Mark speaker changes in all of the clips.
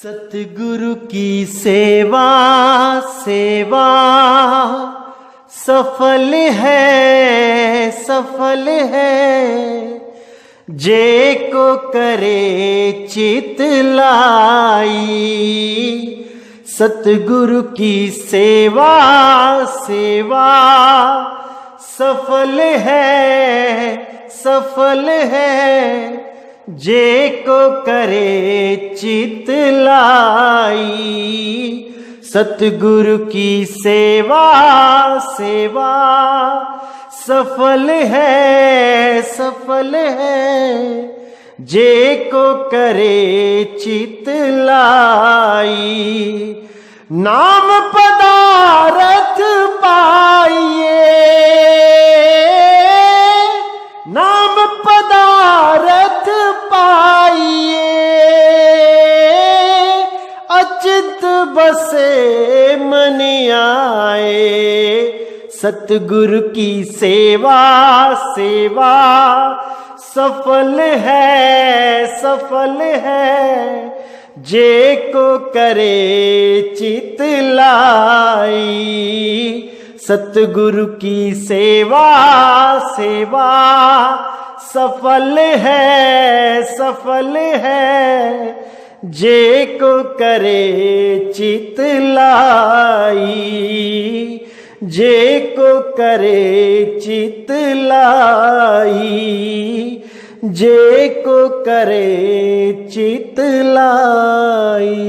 Speaker 1: सतगुरु की सेवा सेवा सफल है जे को करे चित लाई। सतगुरु की सेवा सेवा सफल है जे को करे चित लाई। सतगुरु की सेवा सेवा सफल है जे को करे चित लाई। नाम पदारथ पाइए, नाम पदारथ पाइए, अचित बसे मन आए। सतगुरु की सेवा सेवा सफल है जे को करे चित लाई। सतगुरु की सेवा सेवा सफल है जे को करे चित लाई। जे को करे चित लाई, जे को करे चित लाई।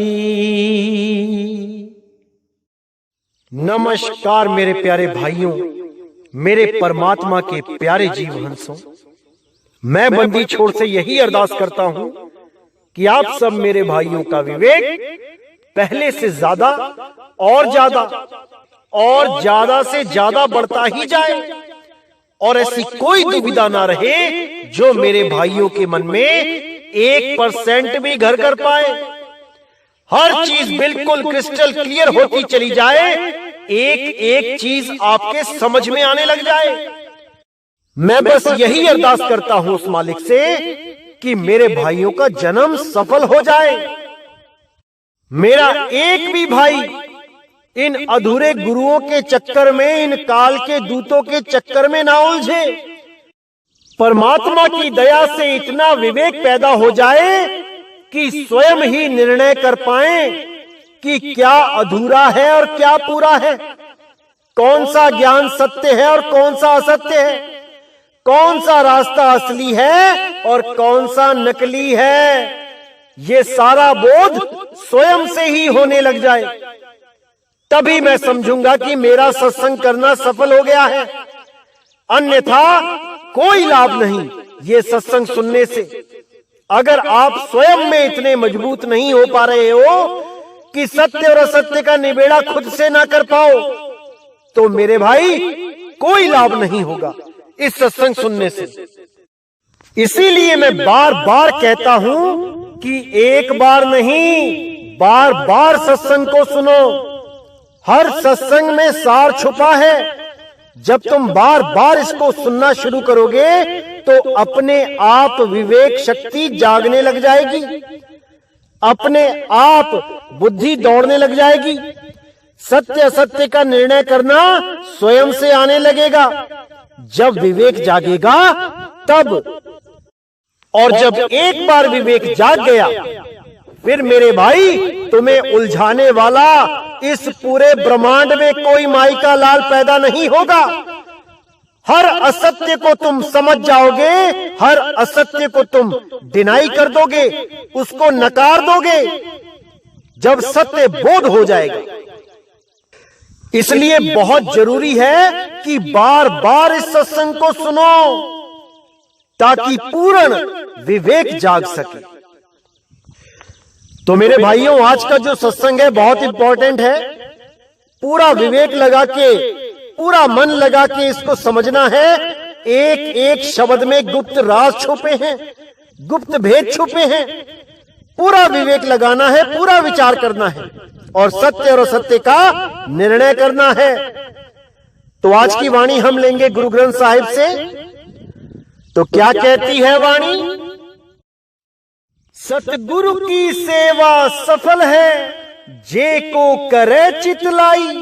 Speaker 2: नमस्कार मेरे प्यारे भाइयों, मेरे परमात्मा के प्यारे जीव हंसों। मैं बंदी छोड़ से यही अरदास करता हूं कि आप सब मेरे भाइयों का विवेक पहले से ज्यादा और ज्यादा से ज्यादा बढ़ता ही जाए और ऐसी कोई दुविधा ना रहे जो मेरे भाइयों के मन में 1% भी घर कर पाए। हर चीज बिल्कुल क्रिस्टल क्लियर होती चली जाए, एक एक चीज आपके समझ में आने लग जाए। मैं बस यही अरदास करता हूं उस मालिक से कि मेरे भाइयों का जन्म सफल हो जाए। मेरा एक भी भाई इन अधूरे गुरुओं के चक्कर में, इन काल के दूतों के चक्कर में ना उलझे। परमात्मा की दया से इतना विवेक पैदा हो जाए कि स्वयं ही निर्णय कर पाएं कि क्या अधूरा है और क्या पूरा है, कौन सा ज्ञान सत्य है और कौन सा असत्य है, कौन सा रास्ता असली है और कौन सा नकली है। ये सारा बोध स्वयं से ही होने लग जाए, तभी मैं समझूंगा कि मेरा सत्संग करना सफल हो गया है। अन्यथा कोई लाभ नहीं ये सत्संग सुनने से। अगर आप स्वयं में इतने मजबूत नहीं हो पा रहे हो कि सत्य और असत्य का निबेड़ा खुद से ना कर पाओ, तो मेरे भाई कोई लाभ नहीं होगा इस सत्संग सुनने से। इसीलिए मैं बार बार कहता हूं कि एक बार नहीं, बार बार सत्संग को सुनो। हर सत्संग में सार छुपा है। जब तुम बार बार इसको सुनना शुरू करोगे तो अपने आप विवेक शक्ति जागने लग जाएगी, अपने आप बुद्धि दौड़ने लग जाएगी। सत्य असत्य का निर्णय करना स्वयं से आने लगेगा। जब विवेक जागेगा तब, और जब एक बार विवेक जाग गया फिर मेरे भाई तुम्हें उलझाने वाला इस पूरे ब्रह्मांड में कोई माई का लाल पैदा नहीं होगा। हर असत्य को तुम समझ जाओगे, हर असत्य को तुम डिनाई कर दोगे, उसको नकार दोगे जब सत्य बोध हो जाएगा। इसलिए बहुत जरूरी है कि बार बार इस सत्संग को सुनो ताकि पूर्ण विवेक जाग सके। तो मेरे भाइयों, आज का जो सत्संग है बहुत इंपॉर्टेंट है। पूरा विवेक लगा के, पूरा मन लगा के इसको समझना है। एक एक शब्द में गुप्त राज छुपे हैं, गुप्त भेद छुपे हैं। पूरा विवेक लगाना है, पूरा विचार करना है और सत्य और असत्य का निर्णय करना है। तो आज की वाणी हम लेंगे गुरु ग्रंथ साहिब से। तो क्या कहती है वाणी? सतगुरु की सेवा सफल है, जे को करे चितलाई।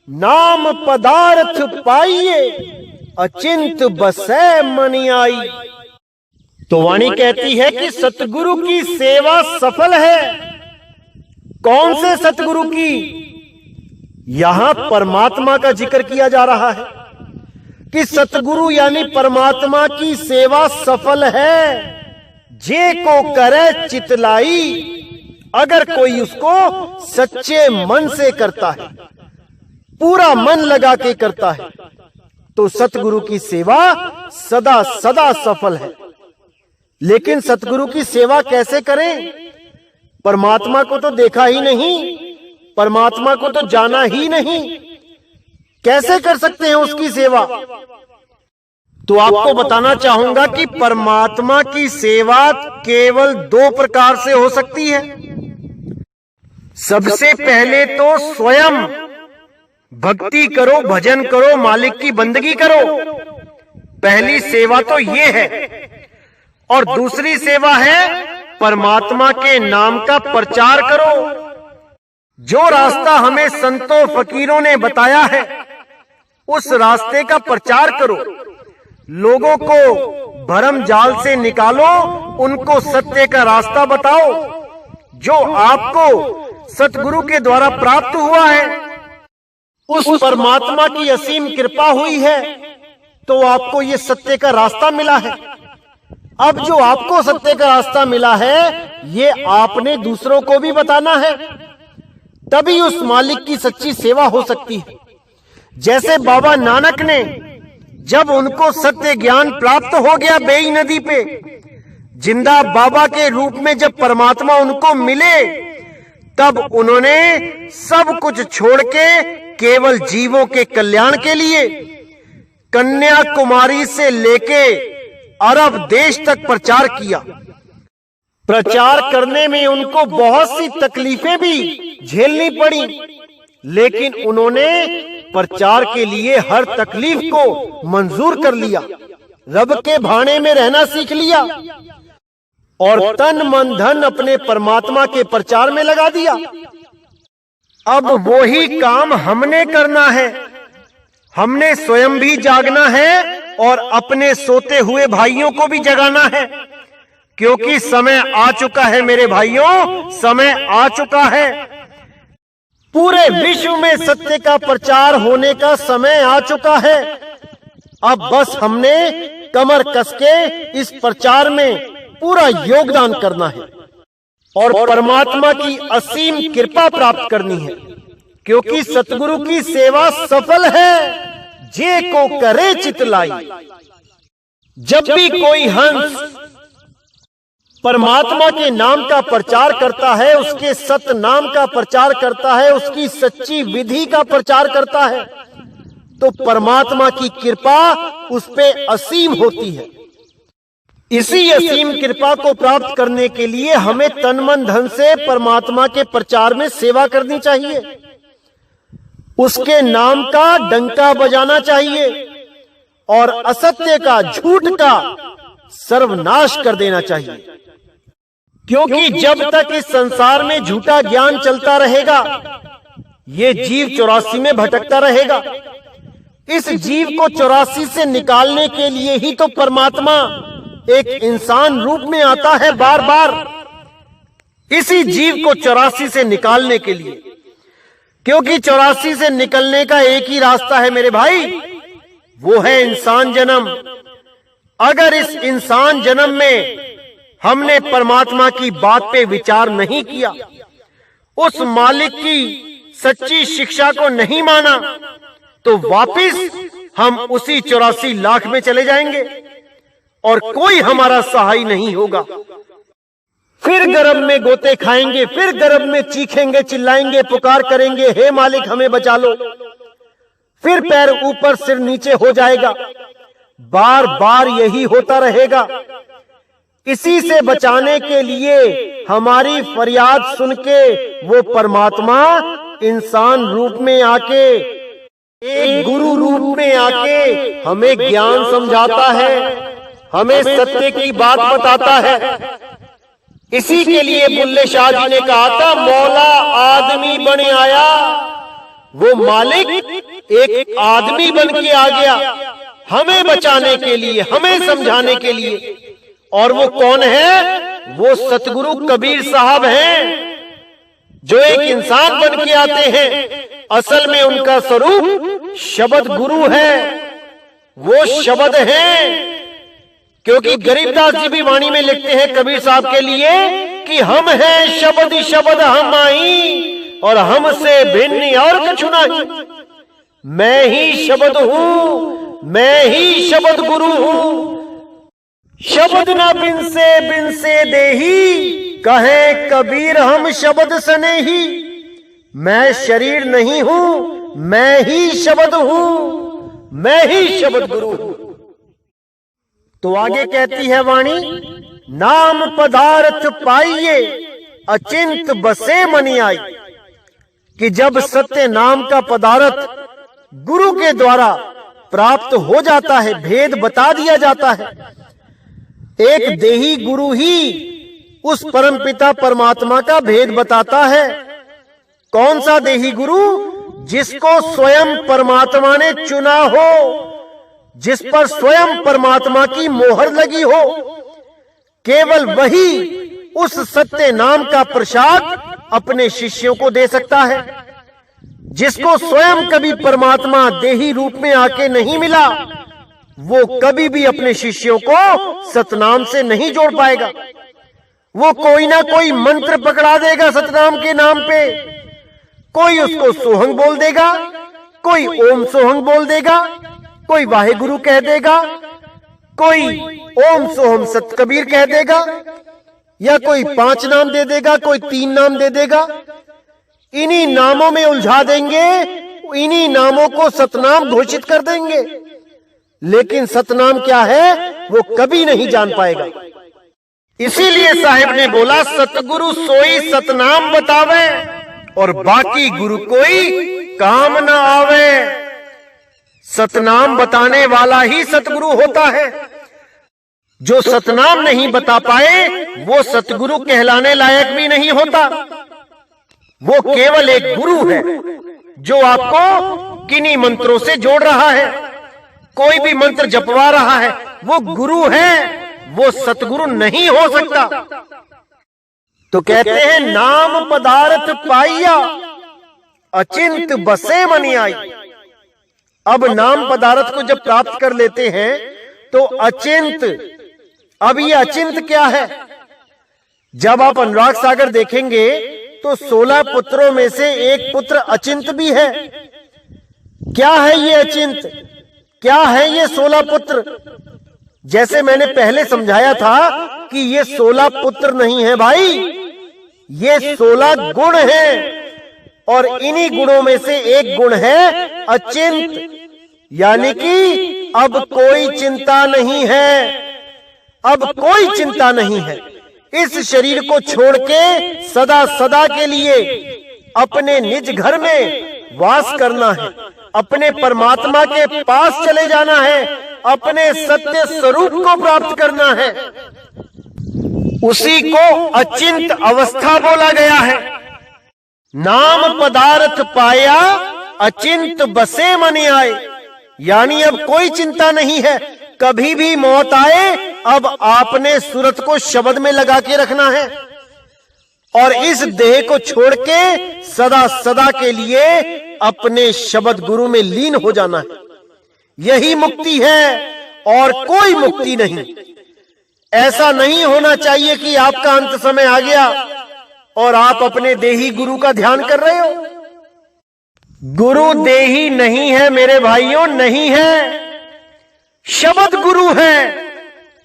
Speaker 2: नाम पदार्थ पाइए, अचिंत बसै मनि आई। तो वाणी कहती है कि सतगुरु की सेवा सफल है। कौन से सतगुरु की? यहां परमात्मा का जिक्र किया जा रहा है कि सतगुरु यानी परमात्मा की सेवा सफल है। जे को करे चितलाई, अगर कोई उसको सच्चे मन से करता है, पूरा मन लगा के करता है, तो सतगुरु की सेवा सदा सदा सफल है। लेकिन सतगुरु की सेवा कैसे करें? परमात्मा को तो देखा ही नहीं, परमात्मा को तो जाना ही नहीं, कैसे कर सकते हैं उसकी सेवा? तो आपको बताना चाहूंगा कि परमात्मा की सेवा केवल दो प्रकार से हो सकती है। सबसे पहले तो स्वयं भक्ति करो, भजन करो, मालिक की बंदगी करो, पहली सेवा तो ये है। और दूसरी सेवा है परमात्मा के नाम का प्रचार करो। जो रास्ता हमें संतों फकीरों ने बताया है, उस रास्ते का प्रचार करो, लोगों को भरम जाल से निकालो, उनको सत्य का रास्ता बताओ जो आपको सतगुरु के द्वारा प्राप्त हुआ है। उस परमात्मा की असीम कृपा हुई है तो आपको ये सत्य का रास्ता मिला है। अब जो आपको सत्य का रास्ता मिला है, ये आपने दूसरों को भी बताना है, तभी उस मालिक की सच्ची सेवा हो सकती है। जैसे बाबा नानक ने, जब उनको सत्य ज्ञान प्राप्त हो गया बेई नदी पे, जिंदा बाबा के रूप में जब परमात्मा उनको मिले, तब उन्होंने सब कुछ छोड़ के केवल जीवों के कल्याण के लिए कन्याकुमारी से लेके अरब देश तक प्रचार किया। प्रचार करने में उनको बहुत सी तकलीफें भी झेलनी पड़ी, लेकिन उन्होंने प्रचार के लिए हर तकलीफ को मंजूर कर लिया, रब के भाने में रहना सीख लिया और तन मन धन अपने परमात्मा के प्रचार में लगा दिया। अब वही काम हमने करना है। हमने स्वयं भी जागना है और अपने सोते हुए भाइयों को भी जगाना है, क्योंकि समय आ चुका है मेरे भाइयों, समय आ चुका है। पूरे विश्व में सत्य का प्रचार होने का समय आ चुका है। अब बस हमने कमर कस के इस प्रचार में पूरा योगदान करना है और परमात्मा की असीम कृपा प्राप्त करनी है, क्योंकि सतगुरु की सेवा सफल है, जे को करे चितलाई। जब भी कोई हंस परमात्मा के नाम का प्रचार करता है, उसके सत्य नाम का प्रचार करता है, उसकी सच्ची विधि का प्रचार करता है, तो परमात्मा की कृपा उस पे असीम होती है। इसी असीम कृपा को प्राप्त करने के लिए हमें तन मन धन से परमात्मा के प्रचार में सेवा करनी चाहिए, उसके नाम का डंका बजाना चाहिए और असत्य का, झूठ का सर्वनाश कर देना चाहिए। क्योंकि जब तक इस संसार में झूठा ज्ञान चलता रहेगा, ये जीव 84 में भटकता रहेगा। इस जीव को 84 से निकालने के लिए ही तो परमात्मा एक इंसान रूप में आता है बार बार, इसी जीव को 84 से निकालने के लिए। क्योंकि 84 से निकलने का एक ही रास्ता है मेरे भाई, वो है इंसान जन्म। अगर इस इंसान जन्म में हमने परमात्मा की बात पे विचार नहीं किया, उस मालिक की सच्ची शिक्षा को नहीं माना, तो वापिस हम उसी 84 लाख में चले जाएंगे और कोई हमारा सहाय नहीं होगा। फिर गर्भ में गोते खाएंगे, फिर गर्भ में चीखेंगे, चिल्लाएंगे, पुकार करेंगे, हे मालिक हमें बचा लो। फिर पैर ऊपर सिर नीचे हो जाएगा, बार बार यही होता रहेगा। इसी से बचाने के लिए हमारी फरियाद सुन के वो परमात्मा इंसान रूप में आके, एक गुरु रूप में आके हमें ज्ञान समझाता है, हमें सत्य की बात बताता है। इसी के लिए बुल्ले शाह जी ने कहा था, मौला आदमी बन आया, वो मालिक एक आदमी बन के आ गया हमें बचाने के लिए, हमें समझाने के लिए। और वो कौन है? वो सतगुरु कबीर साहब हैं, जो एक इंसान बन के आते हैं। असल में उनका स्वरूप शब्द गुरु है, वो शब्द हैं। क्योंकि गरीबदास जी भी वाणी में लिखते हैं कबीर साहब के लिए कि हम हैं शब्द शब्द हम आई, और हमसे भिन्न और कछु नहीं। मैं ही शब्द हूं, मैं ही शब्द गुरु हूं। शब्द न बिन से देही, कहे कबीर हम शब्द सने ही। मैं शरीर नहीं हूं, मैं ही शब्द हूं, मैं ही शब्द गुरु हूं। तो आगे कहती है वाणी, नाम पदार्थ पाइये अचिंत बसे मनि आई। कि जब सत्य नाम का पदार्थ गुरु के द्वारा प्राप्त हो जाता है, भेद बता दिया जाता है। एक देही गुरु ही उस परमपिता परमात्मा का भेद बताता है। कौन सा देही गुरु? जिसको स्वयं परमात्मा ने चुना हो, जिस पर स्वयं परमात्मा की मोहर लगी हो। केवल वही उस सत्य नाम का प्रसाद अपने शिष्यों को दे सकता है। जिसको स्वयं कभी परमात्मा देही रूप में आके नहीं मिला, वो कभी भी अपने शिष्यों को सतनाम से नहीं जोड़ पाएगा। वो कोई ना कोई मंत्र पकड़ा देगा सतनाम के नाम पे। कोई उसको सोहंग बोल देगा, कोई ओम सोहंग बोल देगा, कोई वाहेगुरु कह देगा, कोई ओम सोहम सत कबीर कह देगा, या कोई 5 नाम दे देगा, कोई 3 नाम दे देगा। इन्हीं नामों में उलझा देंगे, इन्हीं नामों को सतनाम घोषित कर देंगे। लेकिन सतनाम क्या है वो कभी नहीं जान पाएगा। इसीलिए साहिब ने बोला, सतगुरु सोई सतनाम बतावे, और बाकी गुरु कोई काम न आवे। सतनाम बताने वाला ही सतगुरु होता है। जो सतनाम नहीं बता पाए वो सतगुरु कहलाने लायक भी नहीं होता। वो केवल एक गुरु है जो आपको किन्हीं मंत्रों से जोड़ रहा है। कोई भी मंत्र जपवा रहा है, वो गुरु है, वो सतगुरु नहीं हो सकता। तो कहते हैं, नाम पदार्थ पाइया अचिंत बसे मनि आई। अब नाम पदार्थ को जब प्राप्त कर लेते हैं तो अचिंत, अब ये अचिंत क्या है? जब आप अनुराग सागर देखेंगे तो 16 पुत्रों में से एक पुत्र अचिंत भी है। क्या है ये अचिंत? क्या है ये 16 पुत्र? जैसे मैंने पहले समझाया था कि ये 16 पुत्र नहीं है भाई, ये 16 गुण हैं। और इन्हीं गुणों में से एक गुण है अचिंत, यानी कि अब कोई चिंता नहीं है, अब कोई चिंता नहीं है। इस शरीर को छोड़ के सदा सदा के लिए अपने निज घर में वास करना है, अपने परमात्मा के पास चले जाना है, अपने सत्य स्वरूप को प्राप्त करना है। उसी को अचिंत अवस्था बोला गया है। नाम पदार्थ पाया अचिंत बसे मनि आए, यानी अब कोई चिंता नहीं है। कभी भी मौत आए, अब आपने सूरत को शब्द में लगा के रखना है और इस देह को छोड़ के सदा सदा के लिए अपने शब्द गुरु में लीन हो जाना है। यही मुक्ति है और कोई मुक्ति नहीं। ऐसा नहीं होना चाहिए कि आपका अंत समय आ गया और आप अपने देही गुरु का ध्यान कर रहे हो। गुरु देही नहीं है मेरे भाइयों, नहीं है, शब्द गुरु है।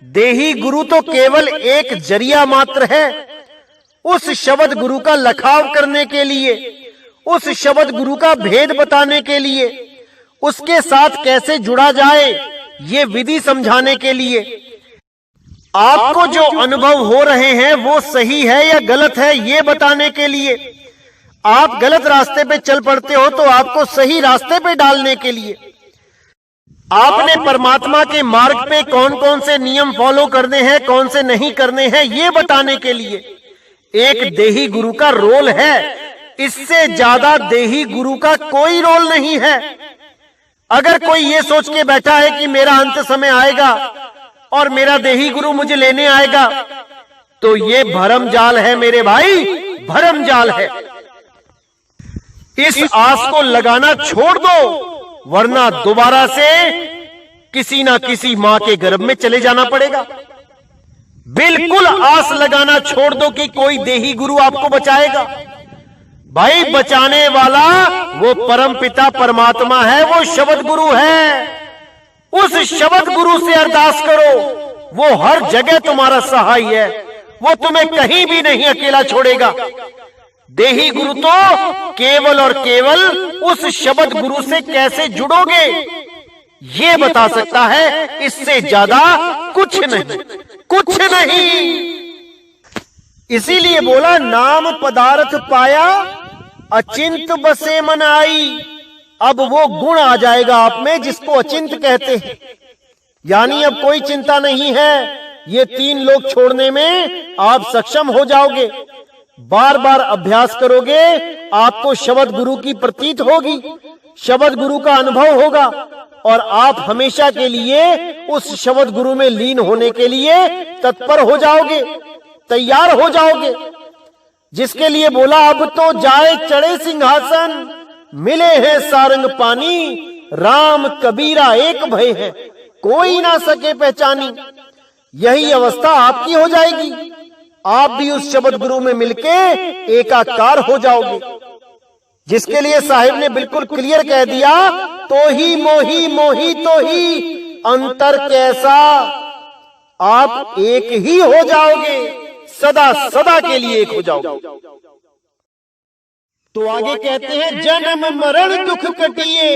Speaker 2: देही गुरु तो केवल एक जरिया मात्र है उस शब्द गुरु का लखाव करने के लिए, उस शब्द गुरु का भेद बताने के लिए, उसके साथ कैसे जुड़ा जाए ये विधि समझाने के लिए। आपको जो अनुभव हो रहे हैं वो सही है या गलत है ये बताने के लिए। आप गलत रास्ते पे चल पड़ते हो तो आपको सही रास्ते पे डालने के लिए। आपने परमात्मा के मार्ग पे कौन कौन से नियम फॉलो करने हैं, कौन से नहीं करने हैं, ये बताने के लिए एक देही गुरु का रोल है। इससे ज्यादा देही गुरु का कोई रोल नहीं है। अगर कोई ये सोच के बैठा है कि मेरा अंत समय आएगा और मेरा देही गुरु मुझे लेने आएगा, तो ये भरम जाल है मेरे भाई, भरम जाल है। इस आस को लगाना छोड़ दो, वरना दोबारा से किसी ना किसी मां के गर्भ में चले जाना पड़ेगा। बिल्कुल आस लगाना छोड़ दो कि कोई देही गुरु आपको बचाएगा। भाई बचाने वाला वो परम पिता परमात्मा है, वो शब्द गुरु है। उस शब्द गुरु से अरदास करो, वो हर जगह तुम्हारा सहाय है, वो तुम्हें कहीं भी नहीं अकेला छोड़ेगा। देही गुरु तो केवल और केवल उस शब्द गुरु से कैसे जुड़ोगे ये बता सकता है, इससे ज्यादा कुछ नहीं, कुछ नहीं। इसीलिए बोला नाम पदार्थ पाया अचिंत बसे मन आई। अब वो गुण आ जाएगा आप में जिसको अचिंत कहते हैं, यानी अब कोई चिंता नहीं है। ये 3 लोग छोड़ने में आप सक्षम हो जाओगे। बार बार अभ्यास करोगे, आपको शब्द गुरु की प्रतीत होगी, शब्द गुरु का अनुभव होगा और आप हमेशा के लिए उस शब्द गुरु में लीन होने के लिए तत्पर हो जाओगे, तैयार हो जाओगे। जिसके लिए बोला अब तो जाए चढ़े सिंहासन, मिले हैं सारंग पानी, राम कबीरा एक भय है, कोई ना सके पहचानी। यही अवस्था आपकी हो जाएगी। आप भी उस शब्द गुरु में मिलके एकाकार हो जाओगे। जिसके लिए साहिब ने बिल्कुल क्लियर कह दिया, तो ही मोही मोही तो ही अंतर कैसा। आप एक ही हो जाओगे, सदा सदा के लिए एक हो जाओगे। तो आगे कहते हैं जन्म मरण दुख कटिए,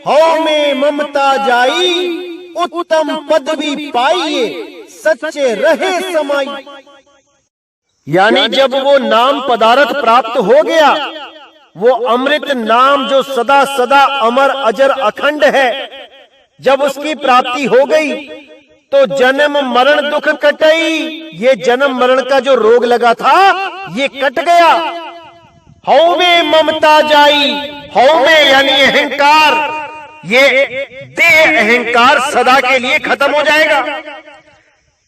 Speaker 2: हौ में ममता जाई, उत्तम पदवी पाइए, सच्चे रहे समाई। यानी जब वो नाम पदार्थ प्राप्त हो गया, वो अमृत नाम जो सदा सदा अमर अजर अखंड है, जब उसकी प्राप्ति हो गई तो जन्म मरण दुख कटई। ये जन्म मरण का जो रोग लगा था ये कट गया। हौ में ममता जाई, हौ में यानी अहंकार, ये देह अहंकार सदा के लिए खत्म हो जाएगा।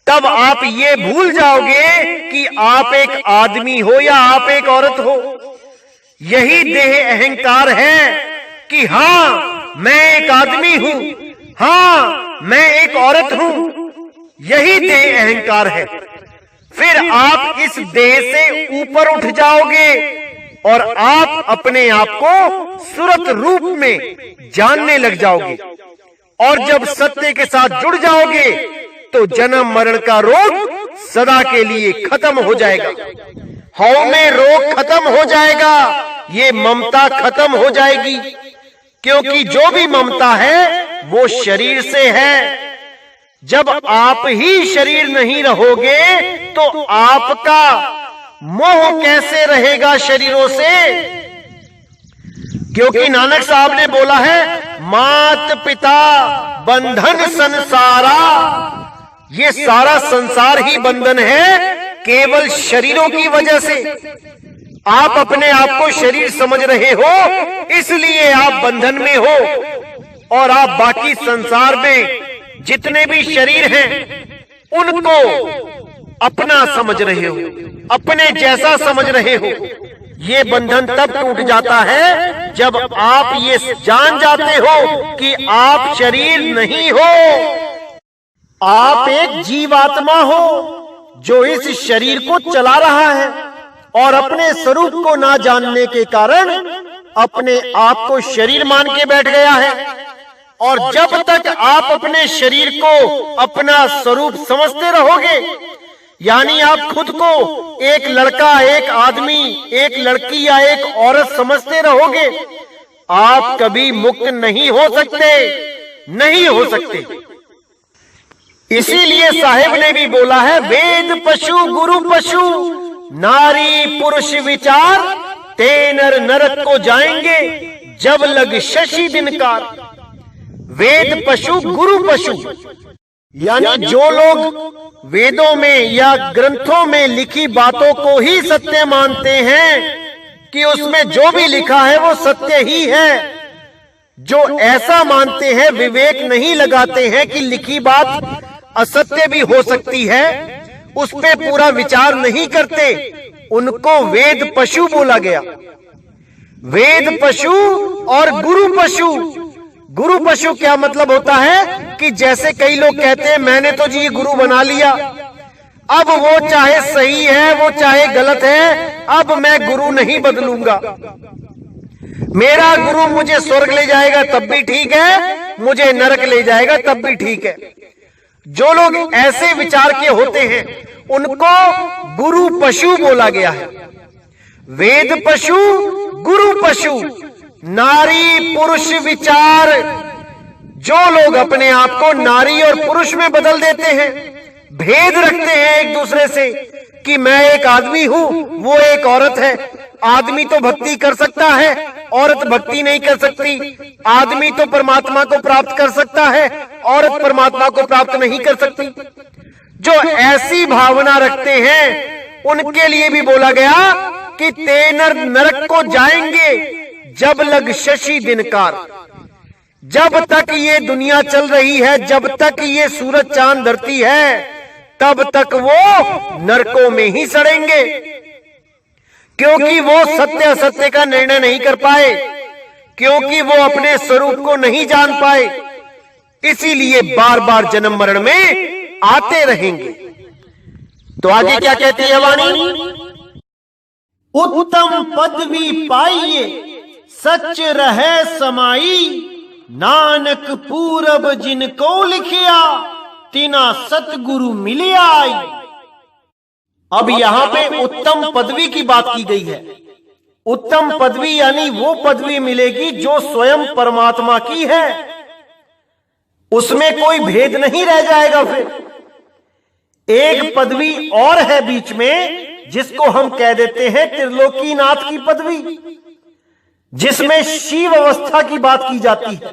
Speaker 2: तब आप ये भूल जाओगे कि आप एक आदमी हो या आप एक औरत हो। यही देह अहंकार है कि हाँ मैं एक आदमी हूं, हाँ मैं एक औरत हूं, यही देह अहंकार है। फिर आप इस देह से ऊपर उठ जाओगे और आप अपने आप को सूरत रूप में जानने लग जाओगे। और जब सत्य के साथ जुड़ जाओगे तो जन्म मरण का रोग सदा के लिए खत्म हो जाएगा। हौ में रोग खत्म हो जाएगा, ये ममता खत्म हो जाएगी। क्योंकि जो भी ममता है वो शरीर से है। जब आप ही शरीर नहीं रहोगे तो आपका मोह कैसे रहेगा शरीरों से। क्योंकि नानक साहब ने बोला है मात पिता बंधन संसारा, ये सारा संसार ही बंधन है केवल शरीरों की वजह से। आप अपने आप को शरीर समझ रहे हो इसलिए आप बंधन में हो, और आप बाकी संसार में जितने भी शरीर हैं उनको अपना समझ रहे हो, अपने जैसा समझ रहे हो। ये बंधन तब टूट जाता है जब आप ये जान जाते हो कि आप शरीर नहीं हो, आप एक जीवात्मा हो जो इस शरीर को चला रहा है और अपने स्वरूप को ना जानने के कारण अपने आप को शरीर मान के बैठ गया है। और जब तक आप अपने शरीर को अपना स्वरूप समझते रहोगे, यानी आप खुद को एक लड़का, एक आदमी, एक लड़की या एक औरत समझते रहोगे, आप कभी मुक्त नहीं हो सकते, नहीं हो सकते। इसीलिए साहिब ने भी बोला है वेद पशु गुरु पशु, नारी पुरुष विचार, ते नर नरक को जाएंगे जब लग शशि दिनकार। वेद पशु गुरु पशु, यानी जो लोग वेदों में या ग्रंथों में लिखी बातों को ही सत्य मानते हैं कि उसमें जो भी लिखा है वो सत्य ही है, जो ऐसा मानते हैं, विवेक नहीं लगाते हैं कि लिखी बात असत्य भी हो सकती है, उस पे पूरा विचार नहीं करते, उनको वेद पशु बोला गया। वेद पशु और गुरु पशु। गुरु पशु क्या मतलब होता है कि जैसे कई लोग कहते हैं मैंने तो जी गुरु बना लिया, अब वो चाहे सही है वो चाहे गलत है, अब मैं गुरु नहीं बदलूंगा, मेरा गुरु मुझे स्वर्ग ले जाएगा तब भी ठीक है, मुझे नरक ले जाएगा तब भी ठीक है। जो लोग ऐसे विचार के होते हैं उनको गुरु पशु बोला गया है। वेद पशु, गुरु पशु, नारी पुरुष विचार। जो लोग अपने आप को नारी और पुरुष में बदल देते हैं, भेद रखते हैं एक दूसरे से कि मैं एक आदमी हूं, वो एक औरत है, आदमी तो भक्ति कर सकता है, औरत भक्ति नहीं कर सकती, आदमी तो परमात्मा को प्राप्त कर सकता है, औरत परमात्मा को प्राप्त नहीं कर सकती। जो ऐसी भावना रखते हैं उनके लिए भी बोला गया कि ते नरक को जाएंगे जब लग शशि दिनकार। जब तक ये दुनिया चल रही है, जब तक ये सूरज चांद धरती है, तब तक वो नरकों में ही सड़ेंगे, क्योंकि वो सत्य असत्य का निर्णय नहीं कर पाए, क्योंकि वो अपने स्वरूप को नहीं जान पाए, इसीलिए बार बार जन्म मरण में आते रहेंगे। तो आगे क्या कहती है वाणी?
Speaker 1: उत्तम पदवी पाइए सच रहे समाई, नानक पूरब जिनको लिखिया तिना सतगुरु मिलिया आई।
Speaker 2: अब यहां पे उत्तम पदवी की बात की गई है। उत्तम पदवी यानी वो पदवी मिलेगी जो स्वयं परमात्मा की है, उसमें कोई भेद नहीं रह जाएगा। फिर एक पदवी और है बीच में जिसको हम कह देते हैं त्रिलोकीनाथ की पदवी, जिसमें शिव अवस्था की बात की जाती है,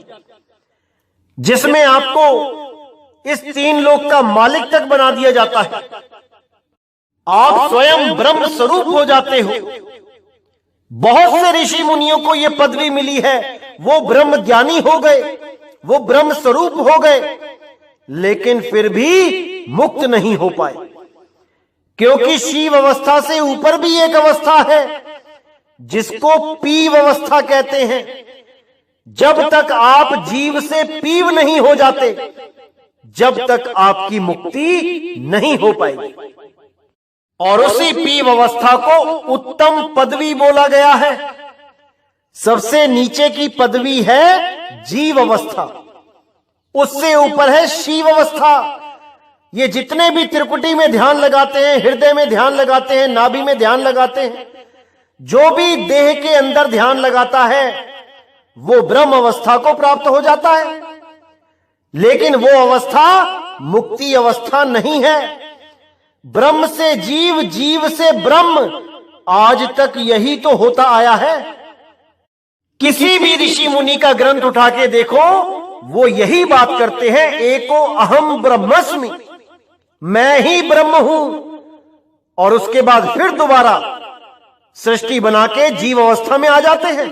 Speaker 2: जिसमें आपको इस तीन लोक का मालिक तक बना दिया जाता है, आप स्वयं ब्रह्म स्वरूप हो जाते हो। बहुत से ऋषि मुनियों को यह पदवी मिली है, वो ब्रह्म ज्ञानी हो गए, वो ब्रह्म स्वरूप हो गए, लेकिन फिर भी मुक्त नहीं हो पाए, क्योंकि शिव अवस्था से ऊपर भी एक अवस्था है जिसको पीव अवस्था कहते हैं। जब तक आप जीव से पीव नहीं हो जाते, जब तक आपकी मुक्ति नहीं हो पाएगी। और उसी पीव अवस्था को उत्तम पदवी बोला गया है। सबसे नीचे की पदवी है जीव अवस्था, उससे ऊपर है शिव अवस्था। ये जितने भी त्रिकुटी में ध्यान लगाते हैं, हृदय में ध्यान लगाते हैं, नाभि में ध्यान लगाते हैं, जो भी देह के अंदर ध्यान लगाता है वो ब्रह्म अवस्था को प्राप्त हो जाता है। लेकिन वो अवस्था मुक्ति अवस्था नहीं है। ब्रह्म से जीव, जीव से ब्रह्म, आज तक यही तो होता आया है। किसी भी ऋषि मुनि का ग्रंथ उठा के देखो, वो यही बात करते हैं, एको अहम ब्रह्मस्मि, मैं ही ब्रह्म हूं। और उसके बाद फिर दोबारा सृष्टि बना के जीव अवस्था में आ जाते हैं।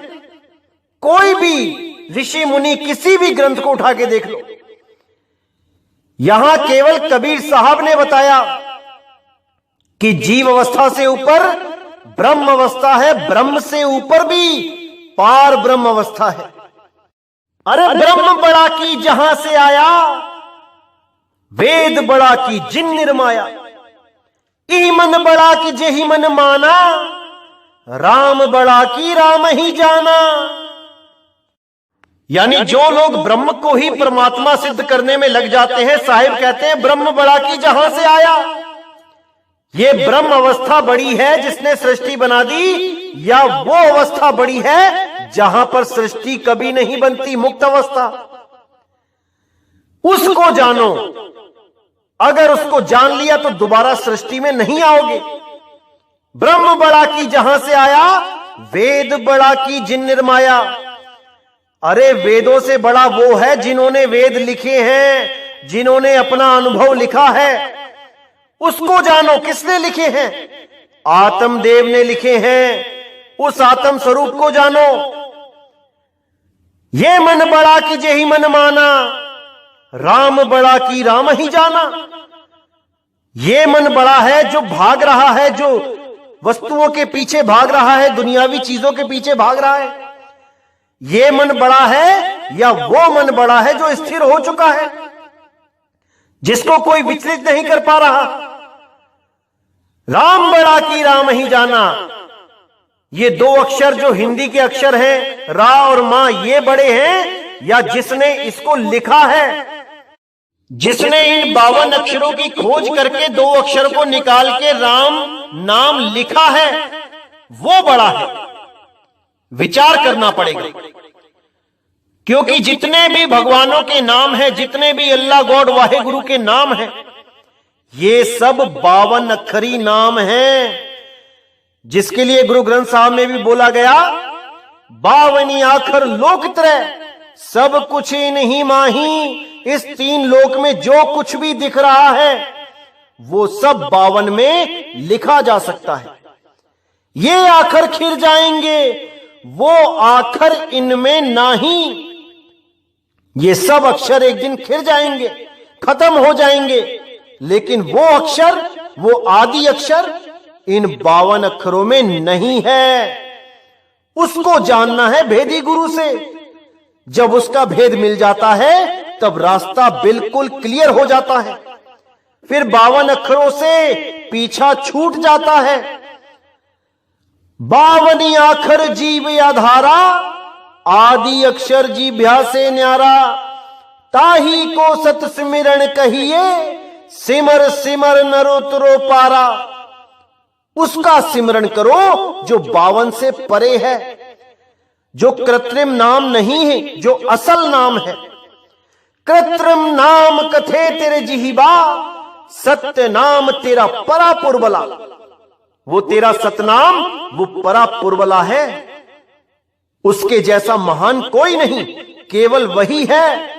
Speaker 2: कोई भी ऋषि मुनि किसी भी ग्रंथ को उठा के देख लो, यहां केवल कबीर साहब ने बताया कि जीव अवस्था से ऊपर ब्रह्म अवस्था है, ब्रह्म से ऊपर भी पार ब्रह्म अवस्था है। अरे ब्रह्म बड़ा की जहां से आया, वेद बड़ा की जिन निर्माया, ई मन बड़ा की जेहि मन माना, राम बड़ा की राम ही जाना। यानी जो लोग ब्रह्म को ही परमात्मा सिद्ध करने में लग जाते हैं, साहिब कहते हैं ब्रह्म बड़ा की जहां से आया। ये ब्रह्म अवस्था बड़ी है जिसने सृष्टि बना दी, या वो अवस्था बड़ी है जहां पर सृष्टि कभी नहीं बनती, मुक्त अवस्था। उसको जानो, अगर उसको जान लिया तो दोबारा सृष्टि में नहीं आओगे। ब्रह्म बड़ा की जहां से आया, वेद बड़ा की जिन निर्माया। अरे वेदों से बड़ा वो है जिन्होंने वेद लिखे हैं, जिन्होंने अपना अनुभव लिखा है। उसको जानो, किसने लिखे हैं? आत्मदेव ने लिखे हैं। उस आत्म स्वरूप को जानो। ये मन बड़ा कि जेहि मन माना, राम बड़ा कि राम ही जाना। ये मन बड़ा है जो भाग रहा है, जो वस्तुओं के पीछे भाग रहा है, दुनियावी चीजों के पीछे भाग रहा है। ये मन बड़ा है या वो मन बड़ा है जो स्थिर हो चुका है, जिसको कोई विचलित नहीं कर पा रहा। राम बड़ा कि राम ही जाना। ये दो अक्षर जो हिंदी के अक्षर हैं, रा और मां, ये बड़े हैं या जिसने इसको लिखा है, जिसने इन 52 अक्षरों की खोज करके दो अक्षर को निकाल के राम नाम लिखा है, वो बड़ा है। विचार करना पड़ेगा, क्योंकि जितने भी भगवानों के नाम हैं, जितने भी अल्लाह गॉड वाहे गुरु के नाम हैं, ये सब 52 अक्षरी नाम हैं, जिसके लिए गुरु ग्रंथ साहब में भी बोला गया, 52 आखर लोक त्रय, सब कुछ नहीं माही। इस 3 लोक में जो कुछ भी दिख रहा है वो सब 52 में लिखा जा सकता है। ये आखर खिर जाएंगे, वो आखर इनमें नाही। ये सब अक्षर एक दिन खिर जाएंगे, खत्म हो जाएंगे, लेकिन वो अक्षर, वो आदि अक्षर इन 52 अक्षरों में नहीं है। उसको जानना है भेदी गुरु से। जब उसका भेद मिल जाता है तब रास्ता बिल्कुल क्लियर हो जाता है। फिर 52 अक्षरों से पीछा छूट जाता है। 52 आखर जीव आधारा, आदि अक्षर जीभ्या से न्यारा। ताही को सत सिमरण कहिए, सिमर सिमर नरोतरो पारा। उसका सिमरण करो जो 52 से परे है, जो कृत्रिम नाम नहीं है, जो असल नाम है। कृत्रिम नाम कथे तेरे जिहिबा, सत्य नाम तेरा परा पुरबला। वो तेरा सतनाम, वो परा पुरबला है। उसके जैसा महान कोई नहीं, केवल वही है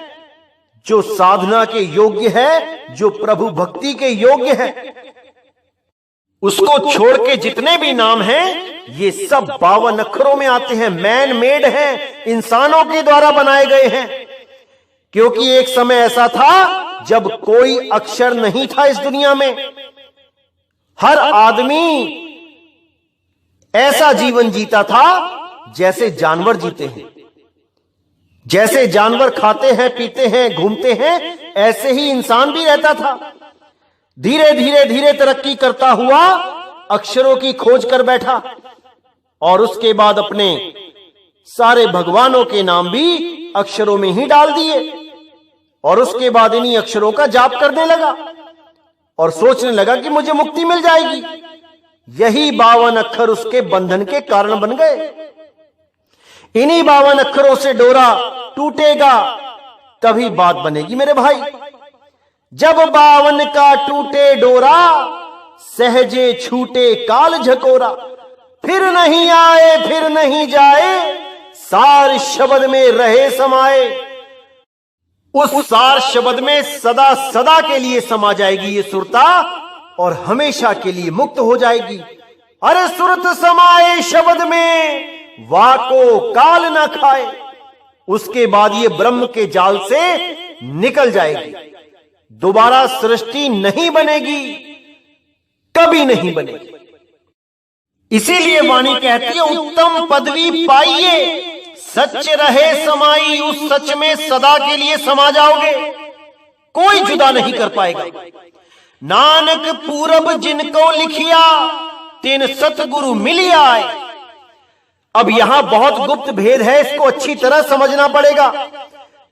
Speaker 2: जो साधना के योग्य है, जो प्रभु भक्ति के योग्य है। उसको छोड़ के जितने भी नाम हैं, ये सब 52 अक्षरों में आते हैं, मैन मेड हैं, इंसानों के द्वारा बनाए गए हैं। क्योंकि एक समय ऐसा था जब कोई अक्षर नहीं था इस दुनिया में। हर आदमी ऐसा जीवन जीता था जैसे जानवर जीते हैं। जैसे जानवर खाते हैं, पीते हैं, घूमते हैं, ऐसे ही इंसान भी रहता था। धीरे धीरे धीरे तरक्की करता हुआ अक्षरों की खोज कर बैठा, और उसके बाद अपने सारे भगवानों के नाम भी अक्षरों में ही डाल दिए, और उसके बाद इन्हीं अक्षरों का जाप करने लगा और सोचने लगा कि मुझे मुक्ति मिल जाएगी। यही 52 अक्षर उसके बंधन के कारण बन गए। इन्हीं 52 अक्षरों से डोरा टूटेगा तभी बात बनेगी मेरे भाई। जब 52 का टूटे डोरा, सहजे छूटे काल झकोरा। फिर नहीं आए फिर नहीं जाए, सार शब्द में रहे समाए। उस सार शब्द में सदा सदा के लिए समा जाएगी ये सुरता, और हमेशा के लिए मुक्त हो जाएगी। अरे सुरत समाए शब्द में, वाको काल न खाए। उसके बाद ये ब्रह्म के जाल से निकल जाएगी। दोबारा सृष्टि नहीं बनेगी, कभी नहीं बनेगी। इसीलिए वाणी कहती है, उत्तम पदवी पाइए, सच रहे समाई। उस सच में सदा के लिए समा जाओगे, कोई जुदा नहीं कर पाएगा। नानक पूरब जिनको लिखिया, तिन सतगुरु मिलिया आए। अब यहां बहुत गुप्त भेद है, इसको अच्छी तरह समझना पड़ेगा।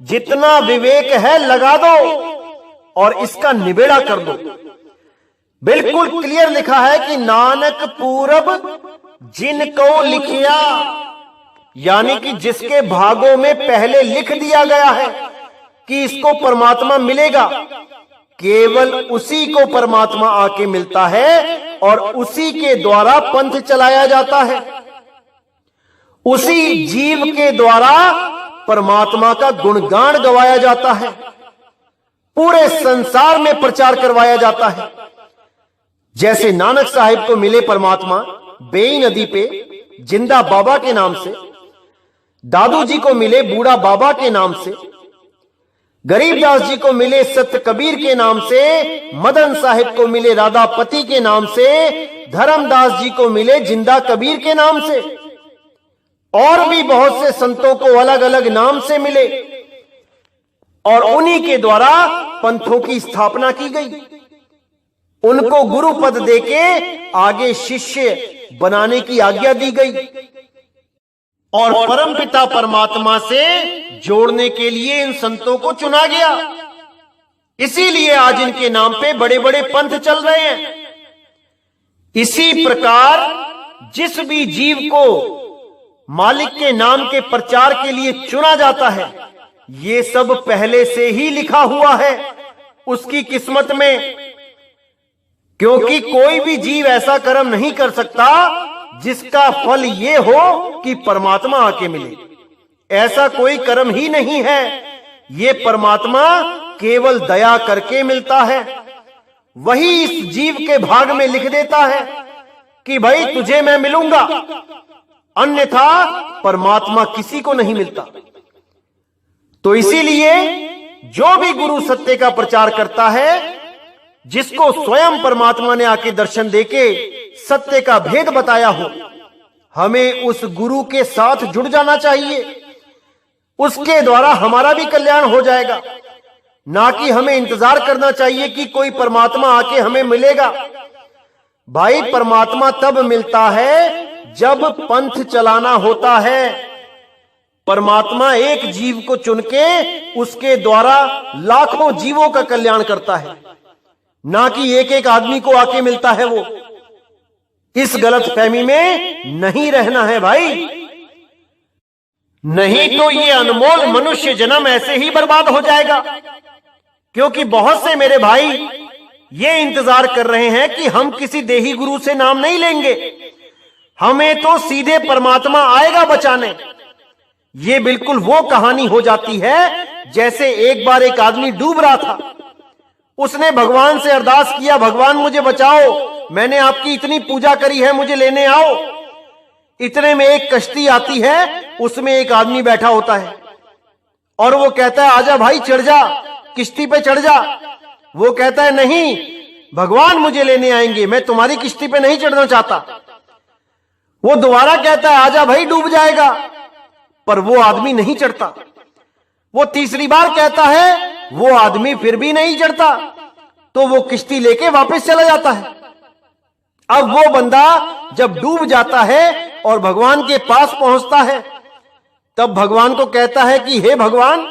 Speaker 2: जितना विवेक है लगा दो और इसका निबेड़ा कर दो। बिल्कुल क्लियर लिखा है कि नानक पूरब जिनको लिखिया, यानी कि जिसके भागों में पहले लिख दिया गया है कि इसको परमात्मा मिलेगा, केवल उसी को परमात्मा आके मिलता है और उसी के द्वारा पंथ चलाया जाता है। उसी जीव के द्वारा परमात्मा का गुणगान गवाया जाता है, पूरे संसार में प्रचार करवाया जाता है। जैसे नानक साहिब को मिले परमात्मा बेई नदी पे जिंदा बाबा के नाम से, दादू जी को मिले बूढ़ा बाबा के नाम से, गरीबदास जी को मिले सत कबीर के नाम से, मदन साहिब को मिले राधापति के नाम से, धर्मदास जी को मिले जिंदा कबीर के नाम से, और भी बहुत से संतों को अलग अलग नाम से मिले, और उन्हीं के द्वारा पंथों की स्थापना की गई। उनको गुरु पद देके आगे शिष्य बनाने की आज्ञा दी गई और परमपिता परमात्मा से जोड़ने के लिए इन संतों को चुना गया। इसीलिए आज इनके नाम पे बड़े बड़े पंथ चल रहे हैं। इसी प्रकार जिस भी जीव को मालिक के नाम के प्रचार के लिए चुना जाता है, ये सब पहले से ही लिखा हुआ है उसकी किस्मत में, क्योंकि कोई भी जीव ऐसा कर्म नहीं कर सकता जिसका फल ये हो कि परमात्मा आके मिले। ऐसा कोई कर्म ही नहीं है। ये परमात्मा केवल दया करके मिलता है। वही इस जीव के भाग में लिख देता है कि भाई तुझे मैं मिलूंगा, अन्यथा परमात्मा किसी को नहीं मिलता। तो इसीलिए जो भी गुरु सत्य का प्रचार करता है, जिसको स्वयं परमात्मा ने आके दर्शन देके सत्य का भेद बताया हो, हमें उस गुरु के साथ जुड़ जाना चाहिए। उसके द्वारा हमारा भी कल्याण हो जाएगा, ना कि हमें इंतजार करना चाहिए कि कोई परमात्मा आके हमें मिलेगा। भाई परमात्मा तब मिलता है जब पंथ चलाना होता है। परमात्मा एक जीव को चुन के उसके द्वारा लाखों जीवों का कल्याण करता है, ना कि एक एक आदमी को आके मिलता है वो। इस गलत फहमी में नहीं रहना है भाई, नहीं तो ये अनमोल मनुष्य जन्म ऐसे ही बर्बाद हो जाएगा। क्योंकि बहुत से मेरे भाई ये इंतजार कर रहे हैं कि हम किसी देही गुरु से नाम नहीं लेंगे, हमें तो सीधे परमात्मा आएगा बचाने। ये बिल्कुल वो कहानी हो जाती है जैसे एक बार एक आदमी डूब रहा था, उसने भगवान से अरदास किया, भगवान मुझे बचाओ, मैंने आपकी इतनी पूजा करी है, मुझे लेने आओ। इतने में एक कश्ती आती है, उसमें एक आदमी बैठा होता है और वो कहता है आजा भाई चढ़ जा, किश्ती पे चढ़ जा। वो कहता है नहीं, भगवान मुझे लेने आएंगे, मैं तुम्हारी किश्ती पे नहीं चढ़ना चाहता। वो दोबारा कहता है आजा भाई डूब जाएगा, पर वो आदमी नहीं चढ़ता। वो तीसरी बार कहता है, वो आदमी फिर भी नहीं चढ़ता, तो वो किश्ती लेके वापस चला जाता है। अब वो बंदा जब डूब जाता है और भगवान के पास पहुंचता है, तब भगवान को कहता है कि हे भगवान,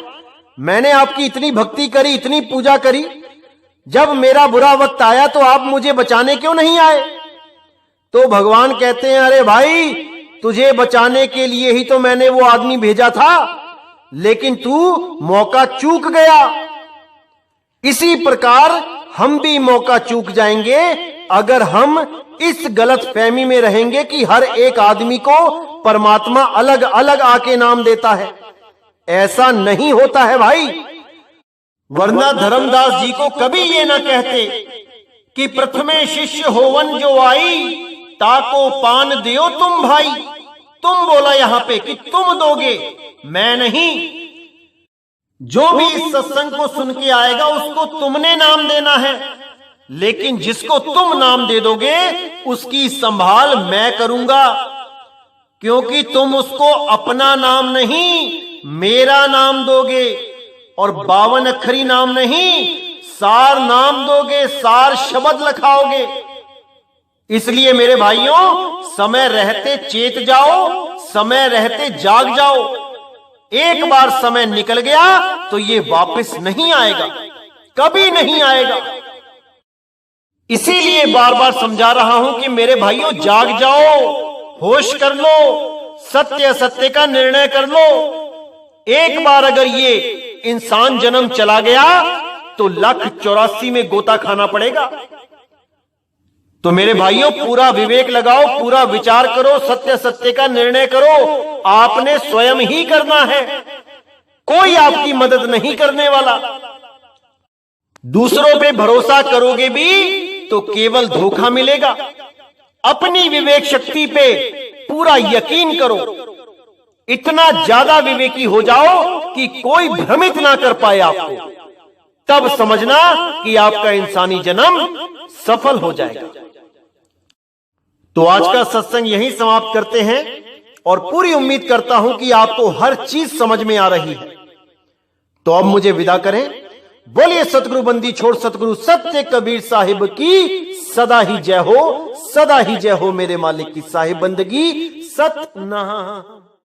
Speaker 2: मैंने आपकी इतनी भक्ति करी, इतनी पूजा करी, जब मेरा बुरा वक्त आया तो आप मुझे बचाने क्यों नहीं आए? तो भगवान कहते हैं अरे भाई, तुझे बचाने के लिए ही तो मैंने वो आदमी भेजा था, लेकिन तू मौका चूक गया। इसी प्रकार हम भी मौका चूक जाएंगे अगर हम इस गलत फहमी में रहेंगे कि हर एक आदमी को परमात्मा अलग अलग आके नाम देता है। ऐसा नहीं होता है भाई, वरना धर्मदास जी को कभी ये ना कहते कि प्रथमे शिष्य होवन जो आई, ताको पान दियो तुम भाई। तुम बोला यहां पे कि तुम दोगे, मैं नहीं। जो भी इस सत्संग को सुन के आएगा उसको तुमने नाम देना है, लेकिन जिसको तुम नाम दे दोगे उसकी संभाल मैं करूंगा, क्योंकि तुम उसको अपना नाम नहीं मेरा नाम दोगे, और 52 अक्षरी नाम नहीं, सार नाम दोगे, सार शब्द लिखाओगे। इसलिए मेरे भाइयों, समय रहते चेत जाओ, समय रहते जाग जाओ। एक बार समय निकल गया तो ये वापस नहीं आएगा, कभी नहीं आएगा। इसीलिए बार बार समझा रहा हूं कि मेरे भाइयों जाग जाओ, होश कर लो, सत्य असत्य का निर्णय कर लो। एक बार अगर ये इंसान जन्म चला गया तो 1,84 में गोता खाना पड़ेगा। तो मेरे भाइयों पूरा विवेक लगाओ, पूरा विचार करो, सत्य सत्य का निर्णय करो। आपने स्वयं ही करना है,
Speaker 1: कोई आपकी मदद नहीं करने वाला। दूसरों पे भरोसा करोगे भी तो केवल धोखा मिलेगा। अपनी विवेक शक्ति पे पूरा यकीन करो। इतना ज्यादा विवेकी हो जाओ कि कोई भ्रमित ना कर पाए आपको। तब समझना कि आपका इंसानी जन्म सफल हो जाएगा। तो आज का सत्संग यहीं समाप्त करते हैं और पूरी उम्मीद करता हूं कि आपको हर चीज समझ में आ रही है। तो अब मुझे विदा करें। बोलिए सतगुरु बंदी छोड़ सतगुरु सत्य कबीर साहिब की सदा ही जय हो, सदा ही जय हो। मेरे मालिक की साहिब बंदगी सतनाम।